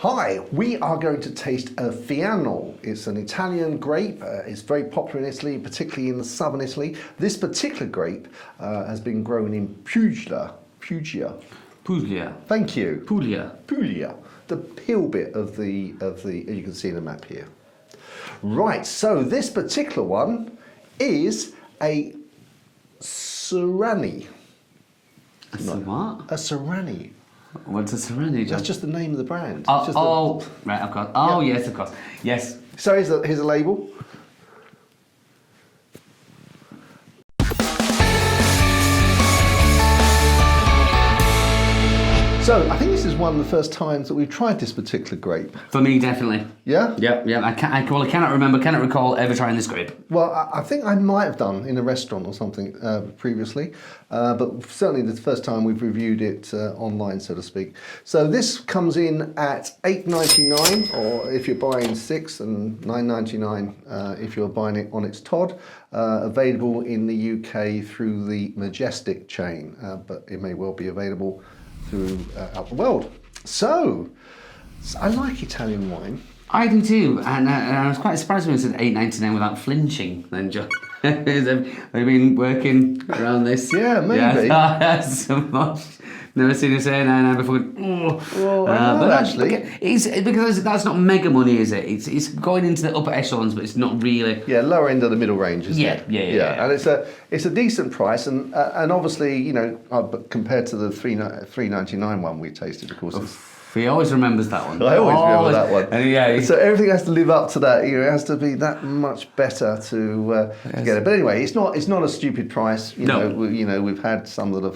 Hi, we are going to taste a Fiano. It's an Italian grape. It's very popular in Italy, particularly in the southern Italy. This particular grape has been grown in Puglia. Thank you. Puglia. The peel bit of the you can see in the map here. Right, so this particular one is a Surani. A what? A Surani. What's a Surani? That's just the name of the brand. Right, of course. Oh, yeah. Yes, of course. Yes. So here's a label. So I think this is one of the first times that we've tried this particular grape. For me, definitely. Yeah? Yeah. I cannot recall ever trying this grape. Well, I think I might have done in a restaurant or something previously, but certainly the first time we've reviewed it online, so to speak. So this comes in at $8.99, or if you're buying 6, and $9.99 if you're buying it on its Todd. Available in the UK through the Majestic chain, but it may well be available throughout the world. So I like Italian wine. I do too, and I was quite surprised when it said $8.99 without flinching. Then, John, have you been working around this? Yeah, maybe. Yes, so much. Never seen you say $8.99 before. But actually, it's because that's not mega money, is it? It's going into the upper echelons, but it's not really. Yeah, lower end of the middle range, isn't it? Yeah. And it's a decent price, and obviously, you know, compared to the $3.99 one we tasted, of course. He always remembers that one. I always remember that one. And so everything has to live up to that. You know, it has to be that much better to get it. But anyway, it's not a stupid price. You know, we've had some that are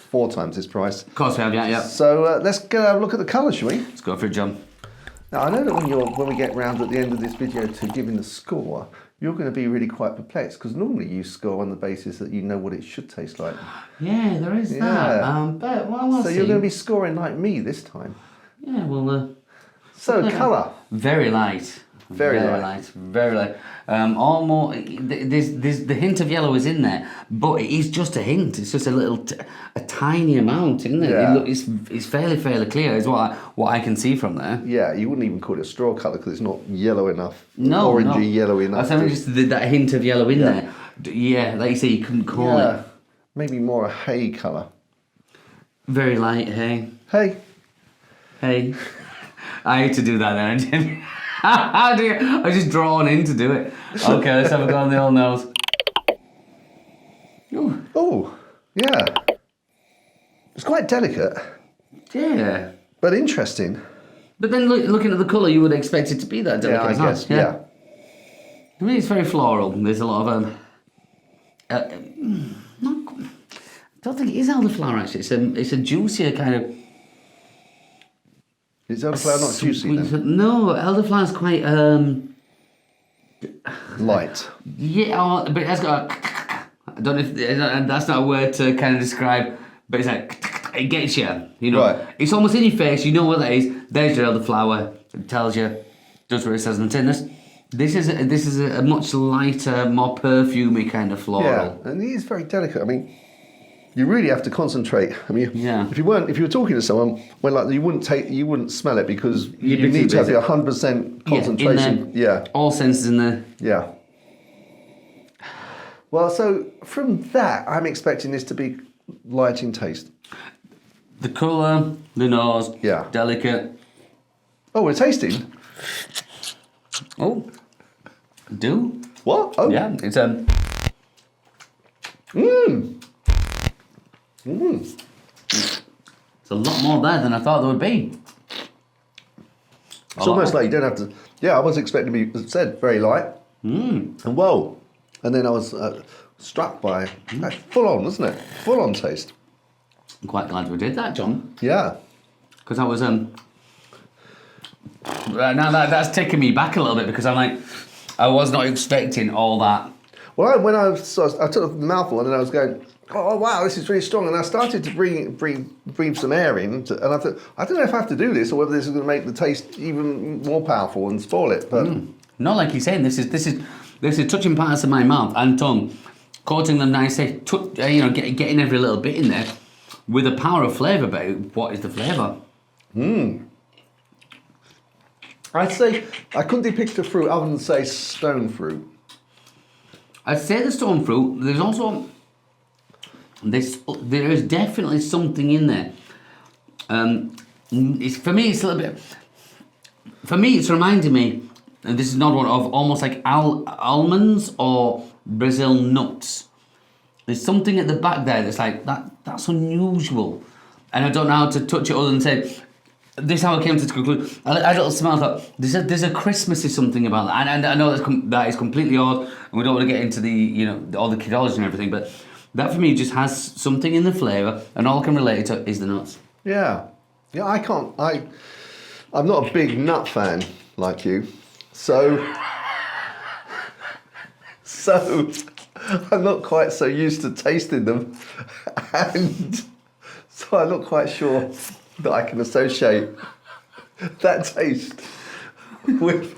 4 times this price. Of course we have, yeah. So let's go have a look at the colour, shall we? Let's go for it, John. Now I know that when we get round at the end of this video to giving the score, you're going to be really quite perplexed, because normally you score on the basis that you know what it should taste like. Yeah, there is that. But we'll so see. You're going to be scoring like me this time. Yeah, well. So colour. Very light. Very light. Almost. There's the hint of yellow is in there, but it is just a hint. It's just a tiny amount, isn't it? Yeah. It's fairly clear. Is what I can see from there. Yeah, you wouldn't even call it a straw colour because it's not yellow enough. No, orangey yellow enough. I think just that hint of yellow in there. Yeah, like you say, you couldn't call it. Maybe more a hay colour. Very light hay. Hey. I hate to do that then. I was just drawn in to do it. Okay, let's have a go on the old nose. Oh, yeah. It's quite delicate. Yeah. But interesting. But then looking at the colour, you would expect it to be that delicate. Yeah, I guess. Yeah. I mean, it's very floral. There's a lot of I don't think it is elderflower actually. It's a juicier kind of. Is elderflower not juicy then? No, elderflower's quite light. Yeah, but it has got I don't know if that's not a word to kind of describe, but it's like it gets you, you know. Right. It's almost in your face. You know what that is. There's your elderflower. It tells you, does what it says on the tin. This is a much lighter, more perfumey kind of floral. Yeah, and it is very delicate. I mean, you really have to concentrate. I mean, if you were talking to someone, you wouldn't smell it because you need to have the 100% concentration. All senses in there. Yeah. Well, so from that, I'm expecting this to be light in taste. The colour, the nose, delicate. Oh, we're tasting. Oh, do what? Oh, yeah, it's It's a lot more there than I thought there would be. It's almost like you don't have to. Yeah, I was expecting to be, as I said, very light. And whoa. And then I was struck by full on, wasn't it? Full on taste. I'm quite glad we did that, John. Yeah. Because I was now that's taken me back a little bit because I'm like, I was not expecting all that. Well, when I took the mouthful and then I was going, oh wow, this is really strong, and I started to breathe some air in, and I thought, I don't know if I have to do this or whether this is going to make the taste even more powerful and spoil it. But not like you're saying. This is touching parts of my mouth and tongue, coating them nicely. Getting every little bit in there with a power of flavour. But what is the flavour? I'd say I couldn't depict a fruit other than say stone fruit. I'd say the stone fruit. There's also there is definitely something in there. For me, it's a little bit. For me, it's reminding me, and this is not one of almost like almonds or Brazil nuts. There's something at the back there that's like that's unusual, and I don't know how to touch it other than say. This is how I came to the conclusion. I had a little smell. I thought there's a Christmassy something about that, and I know that is completely odd, and we don't want to get into the all the kidology and everything, but that for me just has something in the flavour, and all I can relate it to is the nuts. Yeah, I can't. I'm not a big nut fan like you, so I'm not quite so used to tasting them, and so I'm not quite sure that I can associate that taste with.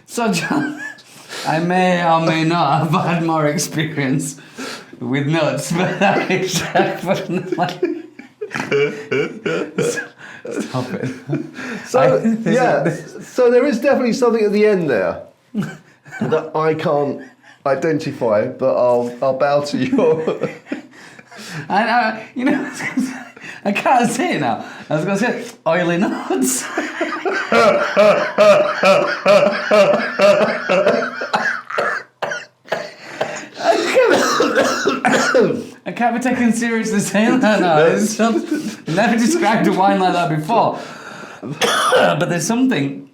So, John, I may or may not have had more experience with nuts, but I definitely. Stop it. So there is definitely something at the end there that I can't identify, but I'll bow to your. I can't say it now. I was going to say oily nuts. I can't be taken seriously saying that now. I've never described a wine like that before. But there's something.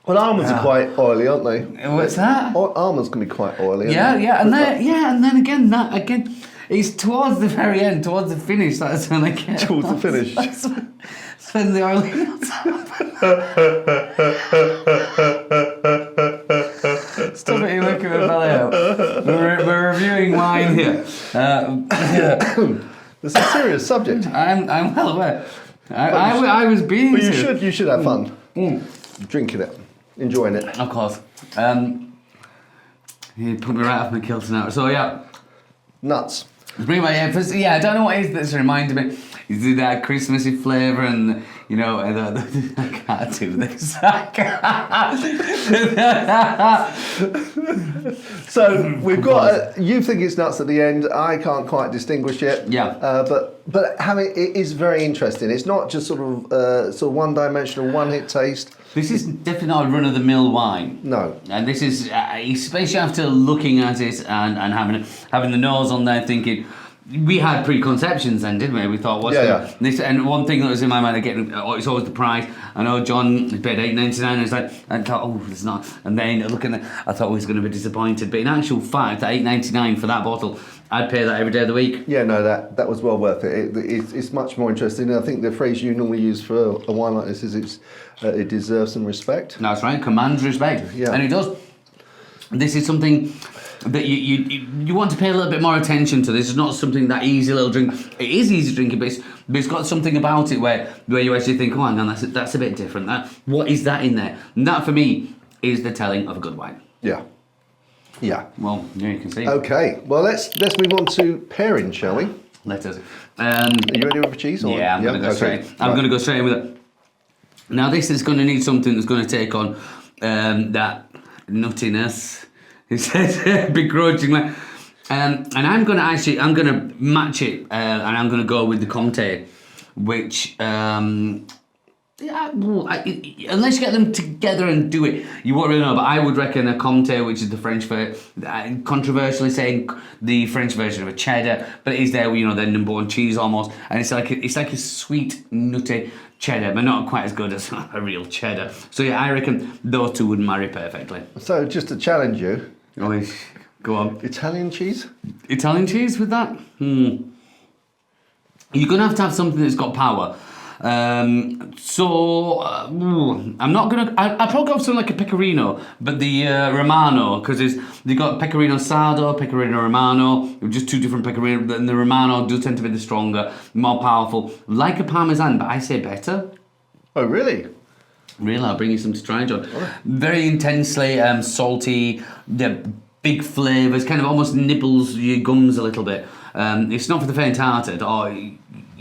Well, almonds are quite oily, aren't they? What's that? Almonds can be quite oily. And then again. It's towards the very end, towards the finish. That's when I get. Towards the finish. That's when the oily nuts Stop it! You're looking at the belly out. We're reviewing wine here. It's a serious subject. I'm well aware. I was being. But you should have fun. Drinking it, enjoying it. Of course. You put me right off my kilter now. So yeah. Nuts. Bring my I don't know what it is that's reminded me. Is it that Christmassy flavour and I can't do this. So we've got. You think it's nuts at the end. I can't quite distinguish it. Yeah. But having it is very interesting. It's not just sort of one-dimensional, one-hit taste. This is definitely not a run-of-the-mill wine. No. And this is, especially after looking at it and having the nose on there, thinking. We had preconceptions then, didn't we? We thought, what's this? And one thing that was in my mind, again, it's always the price. I know John paid $8.99, and it's like, I thought, oh, it's not. And then looking at, I thought he was going to be disappointed. But in actual fact, that $8.99 for that bottle, I'd pay that every day of the week. Yeah, no, that was well worth it. It's much more interesting. I think the phrase you normally use for a wine like this is it deserves some respect. That's right, commands respect. Yeah. And it does. This is something that you want to pay a little bit more attention to. This is not something that easy little drink. It is easy drinking, but it's got something about it where you actually think, oh, hang on, that's a bit different. What is that in there? And that for me is the telling of a good wine. Yeah. Yeah. Well, yeah, you can see. Okay. Well, let's move on to pairing, shall we? Let us. Are you ready with the cheese? Yeah, I'm going to go straight. I'm going to go straight in with it. Now, this is going to need something that's going to take on that nuttiness. He said begrudgingly, and I'm going to match it, and I'm going to go with the Comté, which Yeah, well, unless you get them together and do it, you won't really know. But I would reckon a Comté, which is the French controversially saying the French version of a cheddar, but it is their their number one cheese almost, and it's like a sweet nutty cheddar, but not quite as good as a real cheddar. So yeah, I reckon those two would marry perfectly. So just to challenge you, Go on. Italian cheese? Italian cheese with that? You're gonna have to have something that's got power. I'm not gonna. I'll probably go for something like a pecorino, but the Romano, because they got pecorino sardo, pecorino Romano, just two different pecorino. And the Romano do tend to be the stronger, more powerful, like a Parmesan, but I say better. Oh, really? Really, I'll bring you some to try, John. Very intensely salty, big flavours, kind of almost nibbles your gums a little bit. It's not for the faint-hearted, or you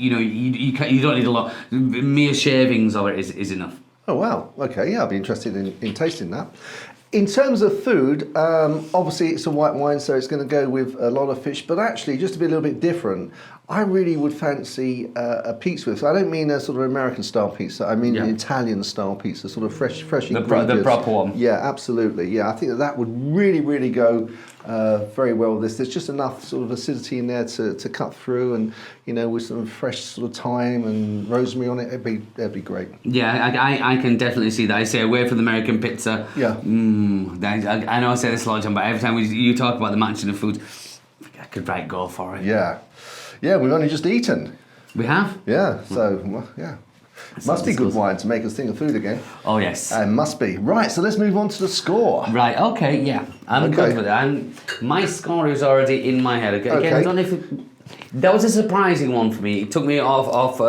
don't need a lot. Mere shavings of it is enough. Oh wow, okay, yeah, I'd be interested in tasting that. In terms of food, obviously it's a white wine, so it's going to go with a lot of fish, but actually, just to be a little bit different, I really would fancy a pizza with. So I don't mean a sort of American-style pizza, I mean an Italian-style pizza, sort of fresh ingredients. The proper one. Yeah, absolutely. Yeah, I think that would really go very well with this. There's just enough sort of acidity in there to cut through, and with some fresh sort of thyme and rosemary on it, that'd be great. Yeah, I can definitely see that. I say away from the American pizza. Yeah. I know I say this a lot, John, but every time you talk about the matching of food, I could go for it. Yeah. Yeah, we've only just eaten. We have? Yeah, so, well, yeah. Must be good wine to make us think of food again. Oh, yes. Must be. Right, so let's move on to the score. Right, okay, yeah. I'm good with it. My score is already in my head. Again, I don't know if that was a surprising one for me. It took me off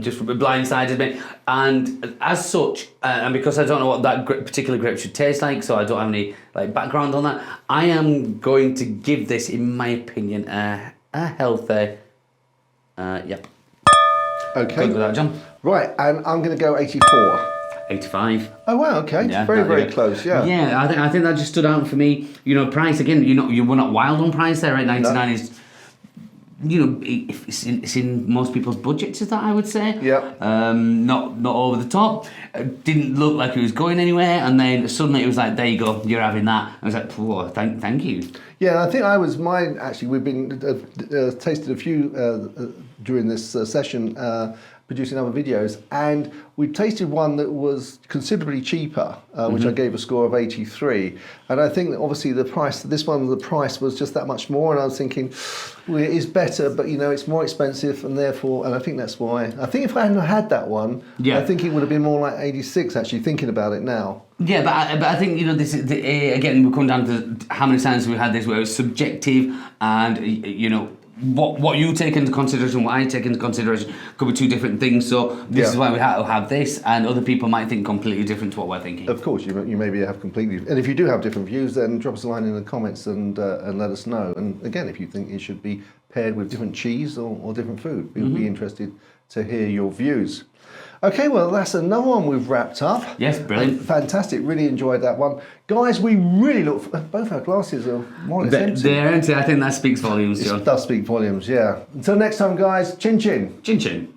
just blindsided me. And as such, and because I don't know what that particular grape should taste like, so I don't have any background on that, I am going to give this, in my opinion, a healthy, yep. Okay. Good with that, John. Right, and I'm going to go 84. 85. Oh wow, okay. Yeah, very close, yeah. Yeah, I think that just stood out for me. Price again, you were not wild on price there, right? 99 is it's in most people's budgets, is that I would say. Yeah. Not over the top. Didn't look like it was going anywhere, and then suddenly it was like, there you go, you're having that. I was like, whoa, thank you. Yeah, I think mine actually. We've been tasted a few during this session, producing other videos, and we tasted one that was considerably cheaper, which I gave a score of 83. And I think that obviously the price was just that much more, and I was thinking, well, it is better, but it's more expensive, and therefore, and I think that's why. I think if I hadn't had that one, I think it would have been more like 86. Actually, thinking about it now. Yeah, but I think this is again, we come down to how many times we had this where it's subjective, and what you take into consideration, what I take into consideration could be two different things. So this is why we have this, and other people might think completely different to what we're thinking. Of course, you maybe have completely. And if you do have different views, then drop us a line in the comments and let us know. And again, if you think it should be paired with different cheese or different food, we'll be interested to hear your views. Okay, well, that's another one we've wrapped up. Yes, brilliant. Fantastic, really enjoyed that one. Guys, we really both our glasses are more or less empty. They're empty. I think that speaks volumes, John. It does speak volumes, yeah. Until next time, guys, chin chin. Chin chin.